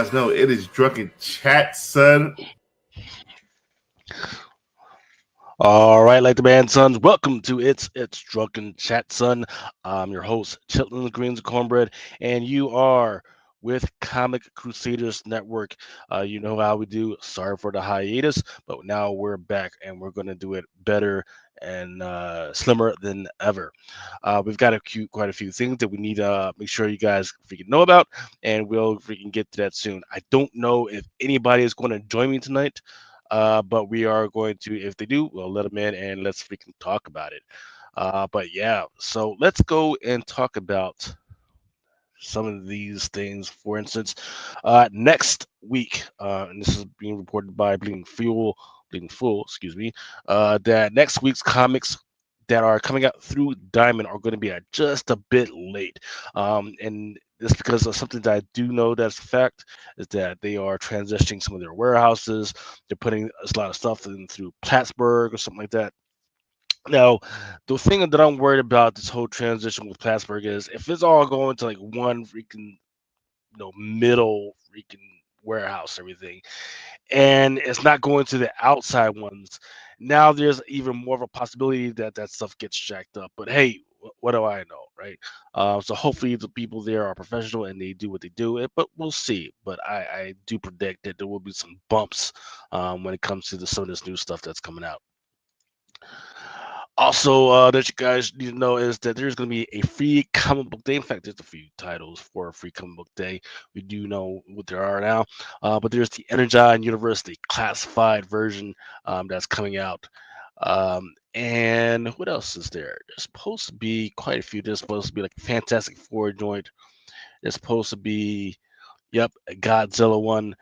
guys know it is Drunken Chat, son. All right, like the band sons, welcome to it's Drunken Chat Son. I'm your host, Chitlin Greens Cornbread, and you are with Comic Crusaders Network. You know how we do. Sorry for the hiatus, but now we're back and we're going to do it better and slimmer than ever. We've got quite a few things that we need to make sure you guys freaking know about, and we'll freaking get to that soon. I don't know if anybody is going to join me tonight. But we are going to, if they do, we'll let them in and let's freaking talk about it. But yeah, so let's go and talk about some of these things. For instance, next week, and this is being reported by Bleeding Fool, excuse me, that next week's comics that are coming out through Diamond are going to be just a bit late. And it's because of something that I do know that's a fact is that they are transitioning some of their warehouses. They're putting a lot of stuff in through Plattsburgh or something like that. Now, the thing that I'm worried about this whole transition with Plattsburgh is if it's all going to like one freaking middle freaking warehouse, everything, and it's not going to the outside ones. Now there's even more of a possibility that that stuff gets jacked up. But hey, what do I know, right? So hopefully the people there are professional and they do what they do. But we'll see. But I do predict that there will be some bumps when it comes to some of this new stuff that's coming out. Also, that you guys need to know is that there's going to be a free comic book day. In fact, there's a few titles for a free comic book day. We do know what there are now, but there's the Energize University classified version that's coming out. And what else is there? There's supposed to be quite a few. There's supposed to be like a Fantastic Four joint. There's supposed to be, yep, a Godzilla one,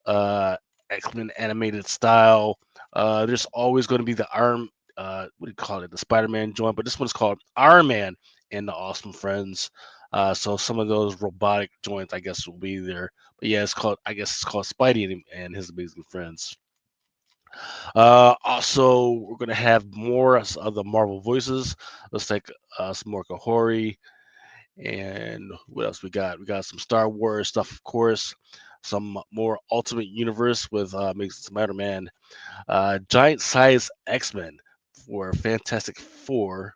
X-Men animated style. There's always going to be the what do you call it? The Spider-Man joint, but this one's called Iron Man and the Awesome Friends. So some of those robotic joints, I guess, will be there. But yeah, I guess it's called Spidey and his Amazing Friends. Also, we're gonna have more of the Marvel voices. Let's take some more Kahori, and what else we got? We got some Star Wars stuff, of course. Some more Ultimate Universe with Amazing Spider-Man, giant size X-Men for Fantastic Four.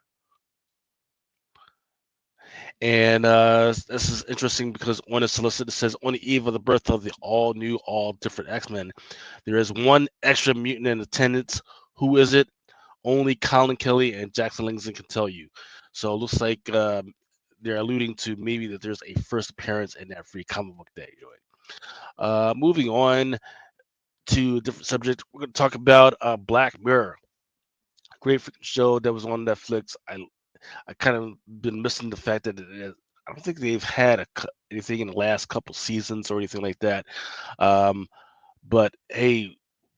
And this is interesting because on the solicit it says on the eve of the birth of the all new, all different X-Men, there is one extra mutant in attendance. Who is it? Only Colin Kelly and Jackson Langston can tell you. So it looks like they're alluding to maybe that there's a first appearance in that free comic book day joint. Moving on to a different subject, we're going to talk about Black Mirror. Great freaking show that was on Netflix. I kind of been missing the fact that I don't think they've had anything in the last couple seasons or anything like that. Um, but hey,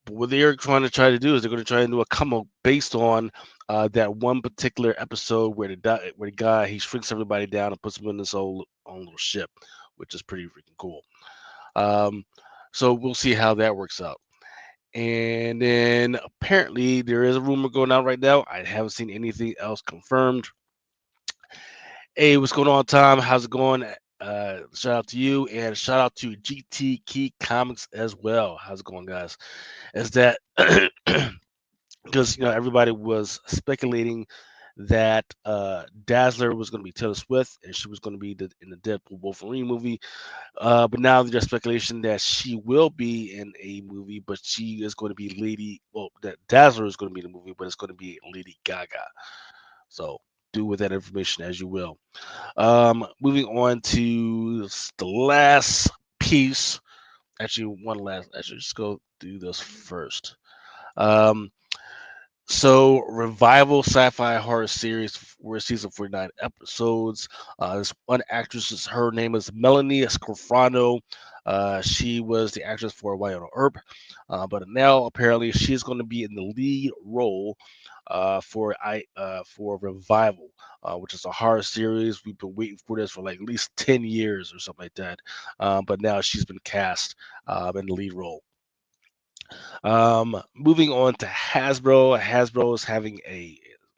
what they're try to do is they're going to try and do a come up based on that one particular episode where where the guy he shrinks everybody down and puts them in this own little ship, which is pretty freaking cool. Um, so we'll see how that works out. And then apparently there is a rumor going out right now. I haven't seen anything else confirmed. Hey, what's going on, Tom? How's it going? Shout out to you and shout out to GT Key Comics as well. How's it going, guys? Is that because everybody was speculating that Dazzler was going to be Taylor Swift and she was going to be in the Deadpool Wolverine movie. But now there's speculation that she will be in a movie, but she is going to be that Dazzler is going to be in the movie, but it's going to be Lady Gaga. So do with that information as you will. Moving on to the last piece. Actually, one last. Actually, just go do this first. Um, so, revival sci-fi horror series for season 49 episodes. This one actress, her name is Melanie Scrofano. She was the actress for Wynonna Earp, but now apparently she's going to be in the lead role for Revival, which is a horror series. We've been waiting for this for like at least 10 years or something like that. But now she's been cast in the lead role. Moving on to Hasbro. Hasbro is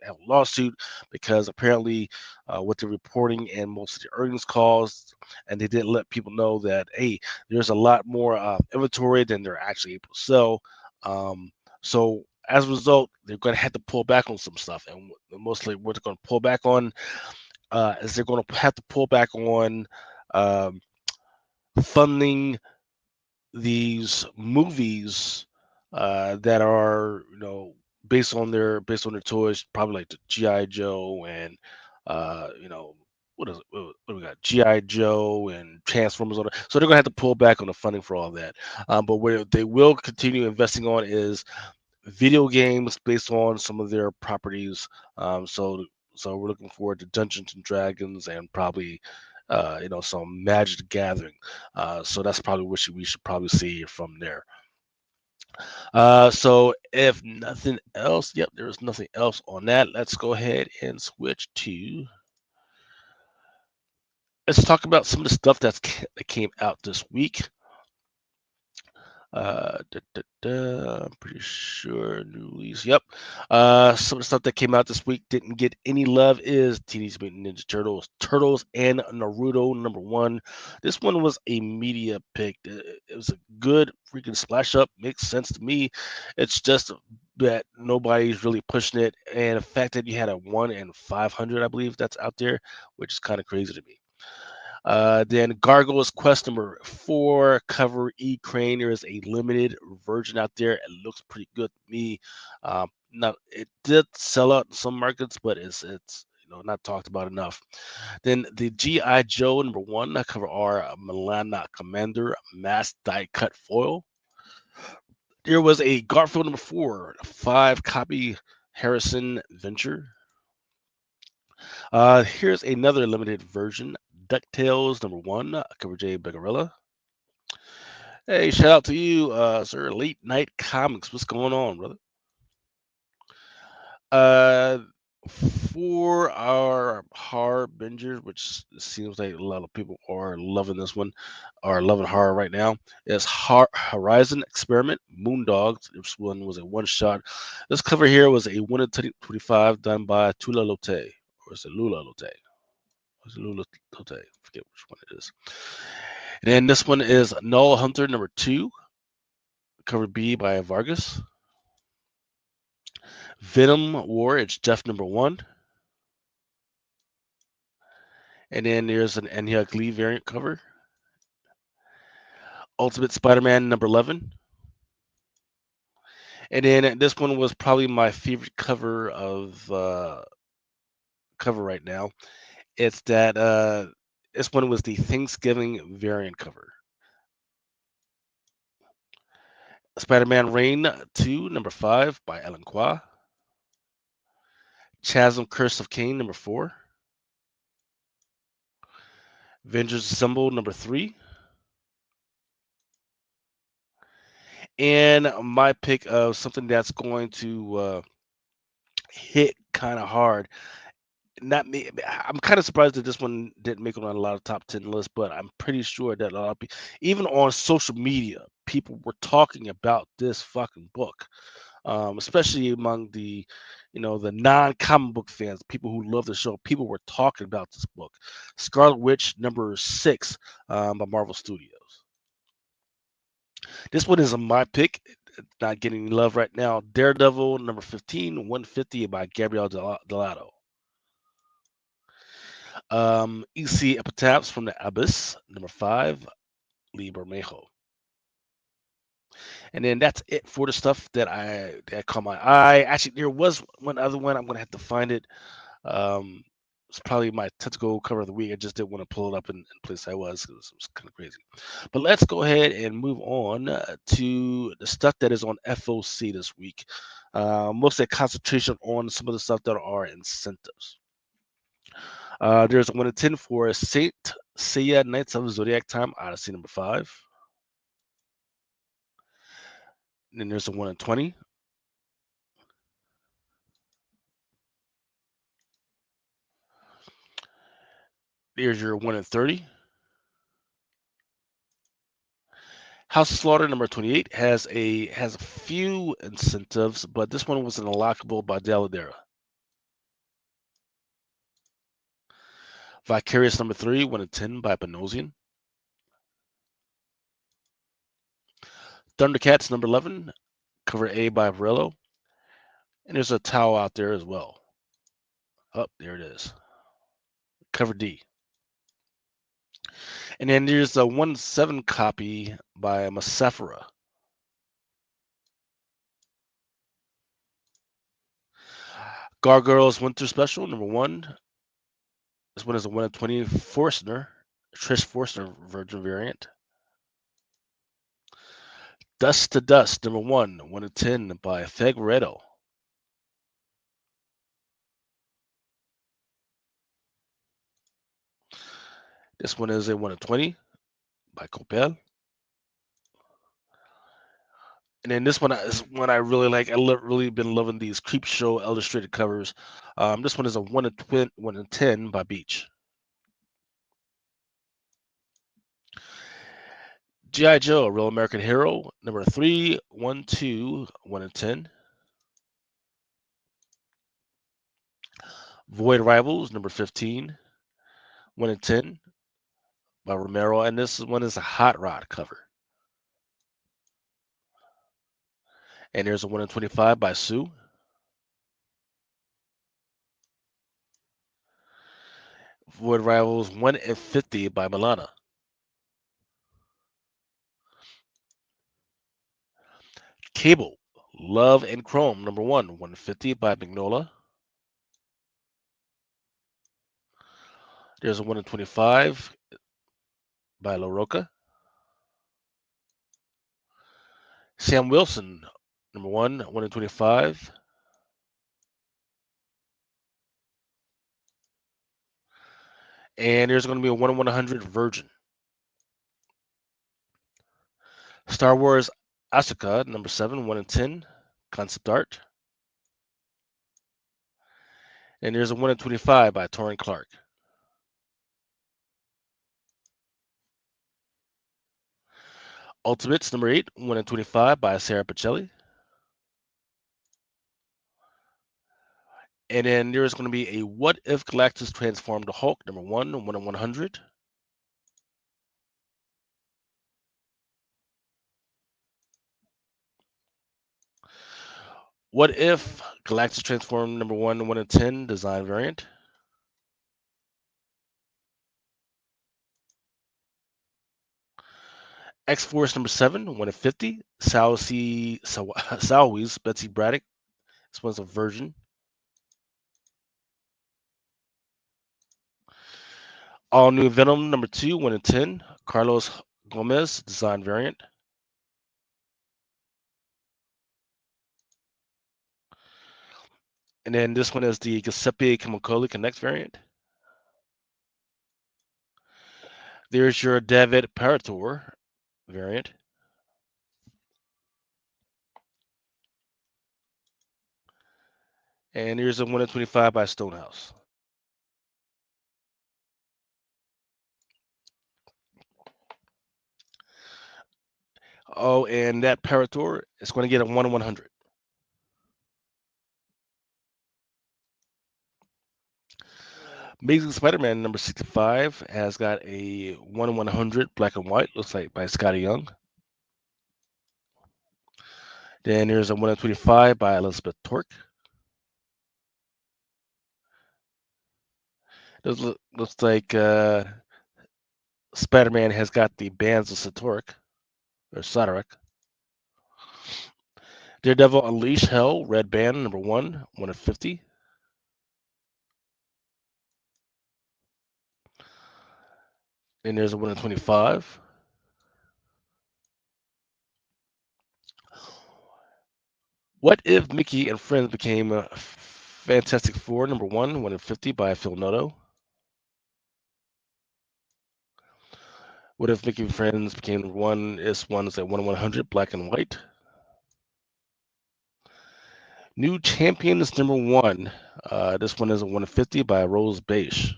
have a lawsuit because apparently what they're reporting in most of the earnings calls, and they didn't let people know that, hey, there's a lot more inventory than they're actually able to sell. Um, so as a result, they're going to have to pull back on some stuff, and mostly what they're going to pull back on is they're going to have to pull back on um, funding these movies that are, based on their toys, probably like the GI Joe and what is it? What do we got? GI Joe and Transformers. So they're gonna have to pull back on the funding for all that. But where they will continue investing on is video games based on some of their properties. So we're looking forward to Dungeons and Dragons and probably some Magic the Gathering. So that's probably what we should probably see from there. So if nothing else, yep, there's nothing else on that. Let's go ahead and switch to. Let's talk about some of the stuff that came out this week. I'm pretty sure new release. Yep. Some of the stuff that came out this week didn't get any love is Teenage Mutant Ninja Turtles and Naruto #1. This one was a media pick. It was a good freaking splash up. Makes sense to me. It's just that nobody's really pushing it, and the fact that you had a 1 in 500, I believe that's out there, which is kind of crazy to me. Then Gargoyle's Quest #4 cover E Crane. There is a limited version out there. It looks pretty good to me. Not it did sell out in some markets, but it's not talked about enough. Then the GI Joe #1 cover R Milana Commander mass die cut foil. There was a Garfield #4 5 copy Harrison Venture. Here's another limited version. DuckTales #1, cover J Bagarella. Hey, shout out to you, sir. Late Night Comics. What's going on, brother? Uh, for our horror bingers, which seems like a lot of people are loving this one, are loving horror right now, is Horizon Experiment Moondogs. This one was a one shot. This cover here was a 1 in 25 done by Tula Lote. Or is it Lula Lote? Was it Lula Lote? Forget which one it is. And then this one is Null Hunter #2, cover B by Vargas. Venom War, it's Jeff #1. And then there's an Enya Lee variant cover. Ultimate Spider-Man #11. And then this one was probably my favorite cover right now. It's that this one was the Thanksgiving variant cover. Spider-Man Reign 2 #5 by Alan Qua. Chasm Curse of Cain #4. Avengers Assemble #3. And my pick of something that's going to hit kind of hard. Not me. I'm kind of surprised that this one didn't make it on a lot of top 10 lists, but I'm pretty sure that a lot of people, even on social media, people were talking about this fucking book, especially among the non-comic book fans, people who love the show. People were talking about this book, Scarlet Witch #6 by Marvel Studios. This one is my pick. It's not getting any love right now. Daredevil #15, 150 by Gabriel Delato. EC Epitaphs from the Abyss #5, Lee Bermejo. And then that's it for the stuff that caught my eye. Actually, there was one other one. I'm gonna have to find it. Um, it's probably my tentacle cover of the week. I just didn't want to pull it up in place I was because it was kind of crazy. But let's go ahead and move on to the stuff that is on FOC this week. Mostly a concentration on some of the stuff that are incentives. There's a 1 in 10 for Saint Seiya Knights of Zodiac Time Odyssey #5. And then there's a 1 in 20. There's your 1 in 30. House of Slaughter #28 has a few incentives, but this one was an unlockable by Deladera. Vicarious number 3, 1 in 10 by Benosian. Thundercats number 11, cover A by Varello. And there's a towel out there as well. Oh, there it is. Cover D. And then there's a 1/7 copy by Masafara. Gargoyles Winter Special number 1. This one is a 1 in 20 Forstner, Trish Forstner Virgin variant. Dust to Dust number 1, 1 in 10 by Fegredo. This one is a 1 in 20 by Copel. And then this one is one I really like. Really been loving these Creep Show illustrated covers. This one is a 1 in 10 by Beach. G.I. Joe, Real American Hero, number 3, 1, 2, 1 in 10. Void Rivals, number 15, 1 in 10 by Romero. And this one is a Hot Rod cover. And there's a 1 in 25 by Sue. Void Rivals 1 in 50 by Milana. Cable, Love and Chrome, number 1, 1 in 50 by Magnola. There's a 1 in 25 by La Roca. Sam Wilson, number 1, 1 in 25. And there's going to be a 1 in 100 Virgin. Star Wars Asuka, number 7, 1 in 10, concept art. And there's a 1 in 25 by Torrin Clark. Ultimates, number 8, 1 in 25 by Sarah Pacelli. And then there's going to be a What If Galactus Transformed to Hulk, number 1, 1 in 100. What If Galactus Transformed, number 1, 1 in 10, design variant. X-Force number 7, 1 in 50. Sowies, Betsy Braddock. This one's a version. All New Venom number 2, 1 in 10. Carlos Gomez, design variant. And then this one is the Giuseppe Camicoli Connect variant. There's your David Parator variant. And here's a 1 in 25 by Stonehouse. Oh, and that Parator is going to get a 1 in 100. Amazing Spider-Man number 65 has got a 1 in 100 black and white, looks like by Scotty Young. Then there's a 1 in 25 by Elizabeth Torque. Looks like Spider-Man has got the bands of Satork, or Sotorek. Daredevil Unleash Hell, red band, number 1, 1 in 50. And there's a 1 in 25. What If Mickey and Friends became a Fantastic Four, number 1, 1 in 50 by Phil Noto. What If Mickey and Friends became number 1? This one's at 1 in 100, black and white. New Champions number 1. This one is a 1 in 50 by Rose Beige.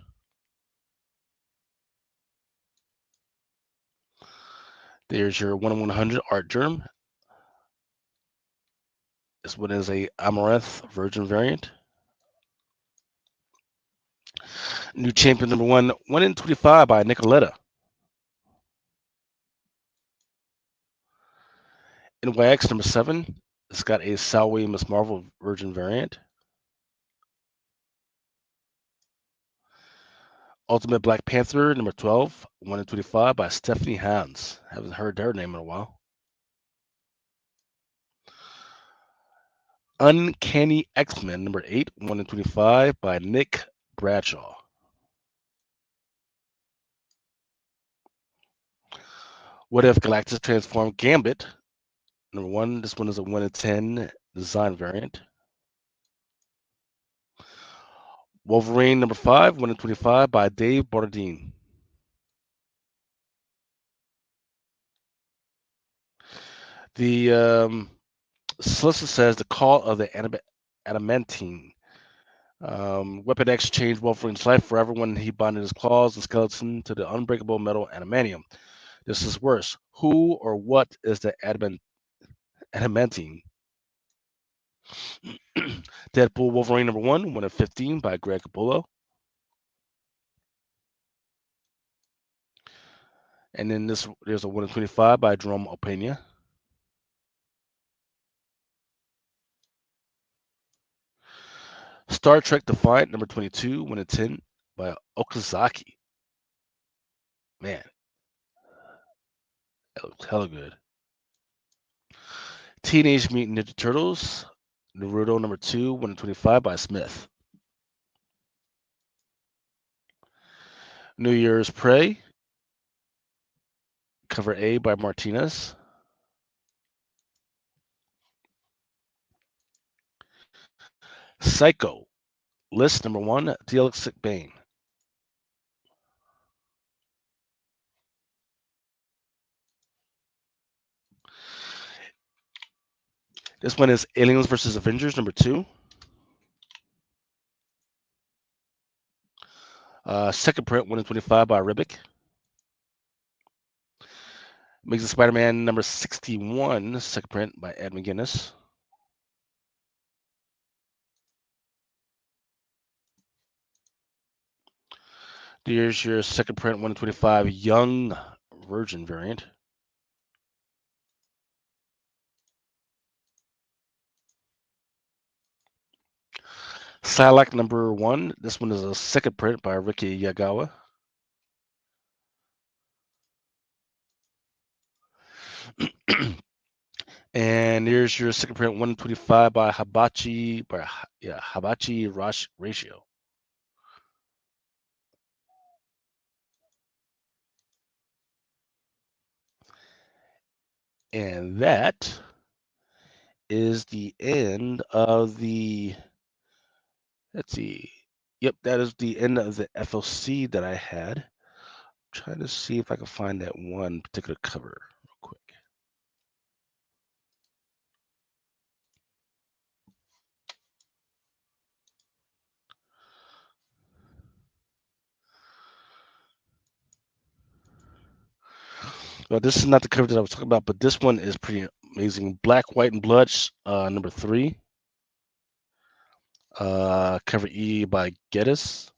There's your 1 in 100 Art Germ. This one is a Amaranth Virgin variant. New champion number 1 in 25 by Nicoletta. NYX number 7. It's got a Salway Miss Marvel Virgin variant. Ultimate Black Panther number 12, 1 in 25 by Stephanie Hans. Haven't heard her name in a while. Uncanny X-Men number 8, 1 in 25 by Nick Bradshaw. What if Galactus transformed Gambit? Number 1, this one is a 1 in 10 design variant. Wolverine number 5, 1 in 25 by Dave Bordine. The solicitor says the call of the adamantine. Weapon X changed Wolverine's life forever when he bonded his claws and skeleton to the unbreakable metal adamantium. This is worse. Who or what is the adamantine? Deadpool Wolverine number 1, 1 in 15 by Greg Capullo. And then there's a 1 in 25 by Jerome Opena. Star Trek Defiant number 22, 1 in 10 by Okazaki. Man, that looks hella good. Teenage Mutant Ninja Turtles, Naruto number 2, 1 in 25 by Smith. New Year's Prey, cover A by Martinez. Psycho, list number 1, Dialectic Bane. This one is Aliens vs. Avengers number 2. Second print, 1 in 25 by Ribic. Amazing Spider-Man number 61, second print by Ed McGuinness. Here's your second print, 1 in 25, Young Virgin variant. Psylocke number 1. This one is a second print by Ricky Yagawa. And here's your second print, 125 by Hibachi Ratio. And that is the end of the. Let's see. Yep, that is the end of the FLC that I had. I'm trying to see if I can find that one particular cover real quick. Well, this is not the cover that I was talking about, but this one is pretty amazing. Black, White, and Blood, number 3. Cover E by Geddes.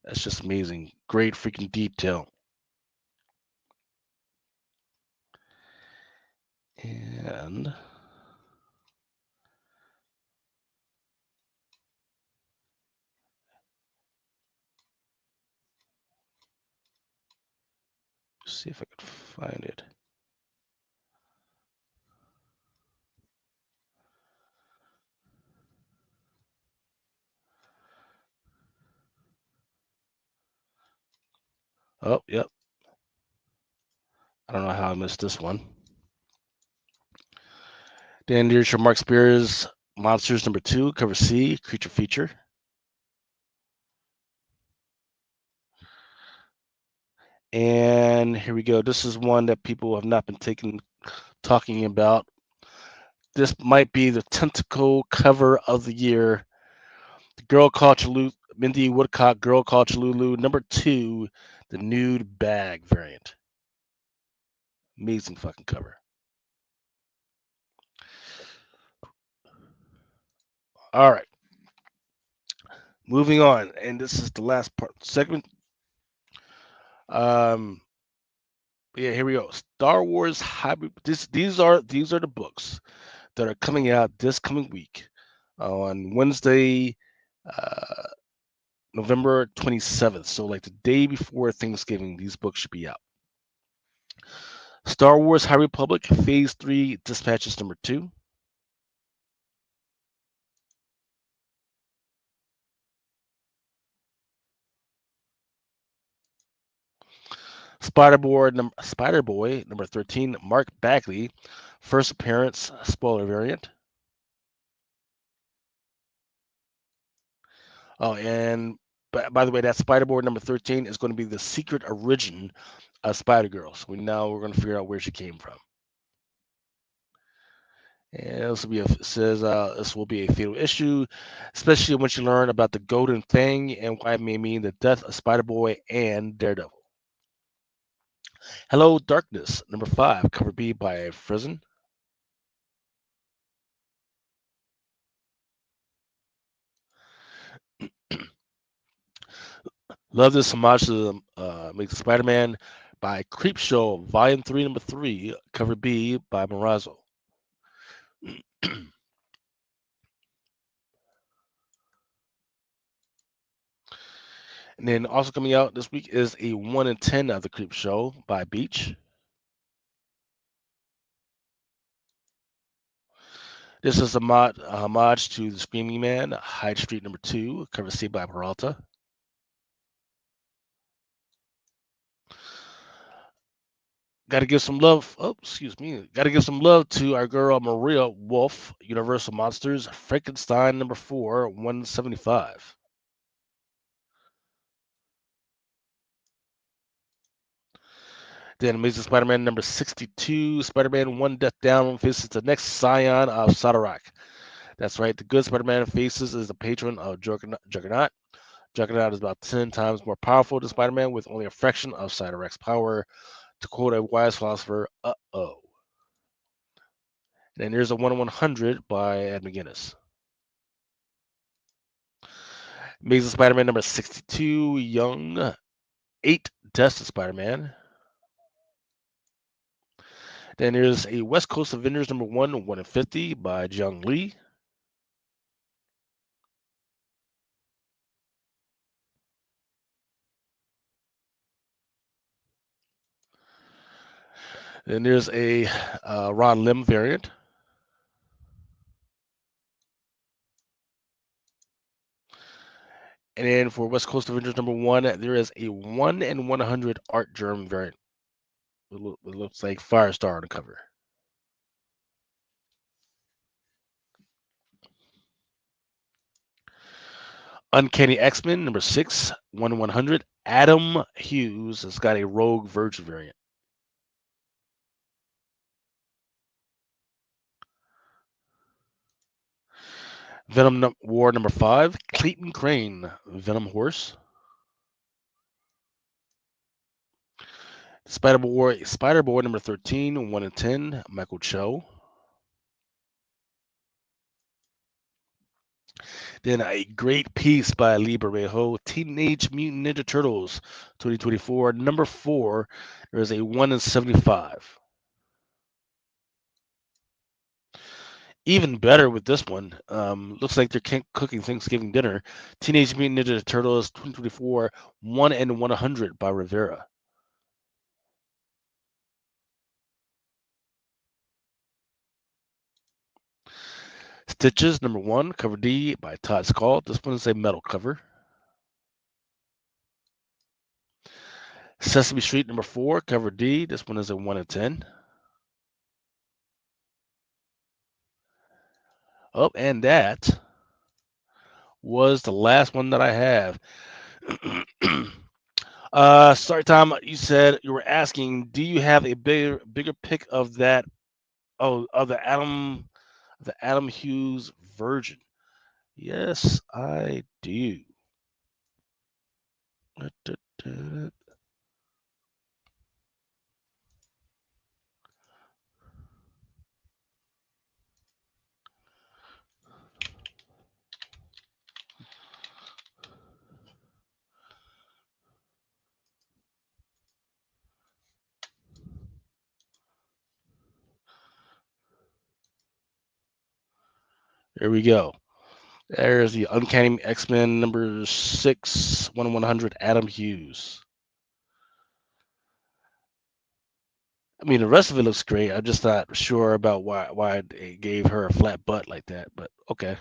That's just amazing. Great freaking detail. And see if I can find it. Oh, yep. I don't know how I missed this one. Then here's your Mark Spears Monsters number 2, cover C, creature feature. And here we go. This is one that people have not been talking about. This might be the tentacle cover of the year. The Girl Called Cholulu, Mindy Woodcock, Girl Called Cholulu, number 2, the nude bag variant. Amazing fucking cover. All right. Moving on, and this is the last part segment. Um, yeah, here we go. Star Wars hybrid. These are the books that are coming out this coming week on Wednesday, uh, November 27th. So like the day before Thanksgiving, these books should be out. Star Wars High Republic Phase 3 Dispatches number 2. Spider Boy number 13, Mark Bagley, first appearance, spoiler variant. Oh, and by the way, that Spider Boy number 13 is going to be the secret origin of Spider Girl. So we're going to figure out where she came from. And this will be a fatal issue, especially once you learn about the Golden Thing and why it may mean the death of Spider Boy and Daredevil. Hello Darkness number 5, cover B by Frizen. Love this homage to the Amazing Spider-Man by Creepshow, Volume 3, Number 3, Cover B by Morazzo. And then also coming out this week is a 1 in 10 of the Creepshow by Beach. This is a homage to The Screaming Man, Hyde Street Number 2, Cover C by Peralta. Got to give some love. Oh, excuse me. Got to give some love to our girl Maria Wolf, Universal Monsters, Frankenstein number 4, 175. Then Amazing Spider-Man number 62, Spider-Man One Death Down faces the next scion of Sadarak. That's right, the good Spider-Man faces is the patron of Juggernaut. Juggernaut is about 10 times more powerful than Spider-Man with only a fraction of Cytorak's power. To quote a wise philosopher, uh-oh. And then here's a 1 in 100 by Ed McGuinness. Amazing Spider-Man number 62, Young 8 Deaths of Spider-Man. Then there's a West Coast Avengers number 1, 1 in 50 by Jung Lee. Then there's a Ron Lim variant. And then for West Coast Avengers number 1, there is a 1 in 100 Art Germ variant. It looks like Firestar on the cover. Uncanny X-Men number 6, 1 in 100. Adam Hughes has got a Rogue Virgin variant. Venom War number 5, Clayton Crane, Venom Horse. Spider Boy number 13, 1 in 10, Michael Cho. Then a great piece by Lee Barrejo, Teenage Mutant Ninja Turtles 2024, number 4. There is a 1 in 75. Even better with this one. Looks like they're cooking Thanksgiving dinner. Teenage Mutant Ninja Turtles 2024, 1 in 100 by Rivera. Stitches number 1, cover D by Todd Scott. This one is a metal cover. Sesame Street number 4, cover D. This one is a 1 in 10. Oh, and that was the last one that I have. Start time. You said you were asking, do you have a bigger pick of that? Oh, of the Adam Hughes Virgin. Yes, I do. There we go. There's the Uncanny X-Men number 6, 1/100, Adam Hughes. I mean, the rest of it looks great. I'm just not sure about why they gave her a flat butt like that, but okay.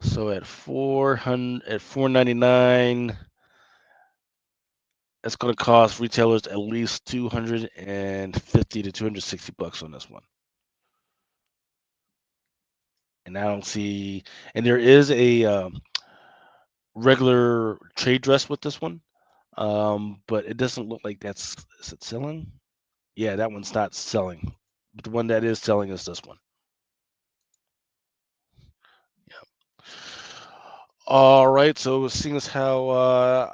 So at 499, it's going to cost retailers at least $250 to $260 on this one. And I don't see, and there is a regular trade dress with this one, but it doesn't look like is it selling? Yeah, that one's not selling. But the one that is selling is this one. Yeah. All right, so seeing as how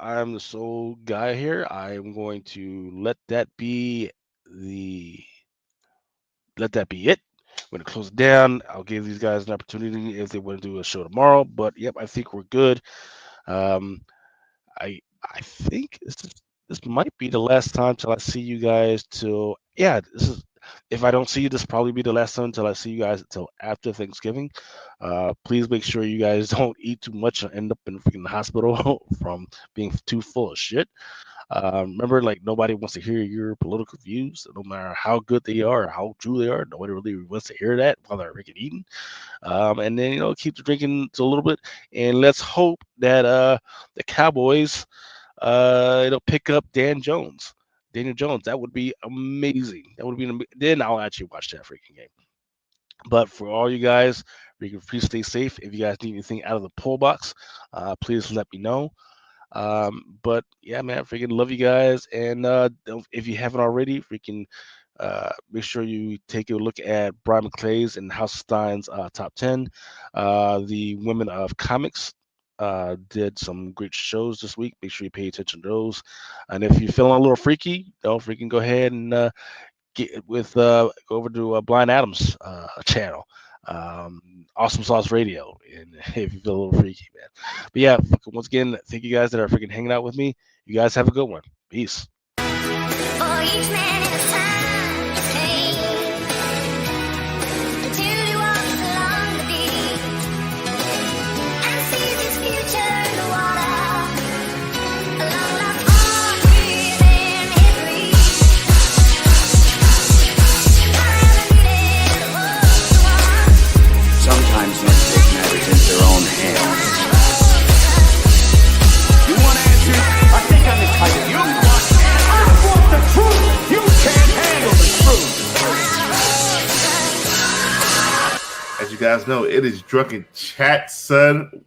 I'm the sole guy here, I'm going to let that be it. I'm going to close it down. I'll give these guys an opportunity if they want to do a show tomorrow. But yep, I think we're good. Um, I think this might be the last time till I see you guys till this is if I don't see you, this will probably be the last time till I see you guys until after Thanksgiving. Please make sure you guys don't eat too much and end up in freaking hospital from being too full of shit. Remember, like nobody wants to hear your political views, no matter how good they are or how true they are. Nobody really wants to hear that while they're freaking eating. And then keep the drinking to a little bit, and let's hope that the Cowboys pick up Daniel Jones. That would be amazing. That would be then I'll actually watch that freaking game. But for all you guys, please stay safe. If you guys need anything out of the poll box, please let me know. But yeah, man, freaking love you guys. And if you haven't already, freaking make sure you take a look at Brian McClay's and House Stein's top 10. The Women of Comics did some great shows this week. Make sure you pay attention to those. And if you're feeling a little freaky, don't freaking go ahead and go over to Blind Adam's channel. Awesome Sauce Radio, and if you feel a little freaky, man. But yeah, once again, thank you guys that are freaking hanging out with me. You guys have a good one. Peace. For each man in his time to take, until he walks along the beach and sees his future in the water, along the pond within his reach. Sometimes men take matters into their own hands. You want answers? I think I'm entitled. You want answers? I want the truth! You can't handle the truth! As you guys know, it is Drunken Chat, son.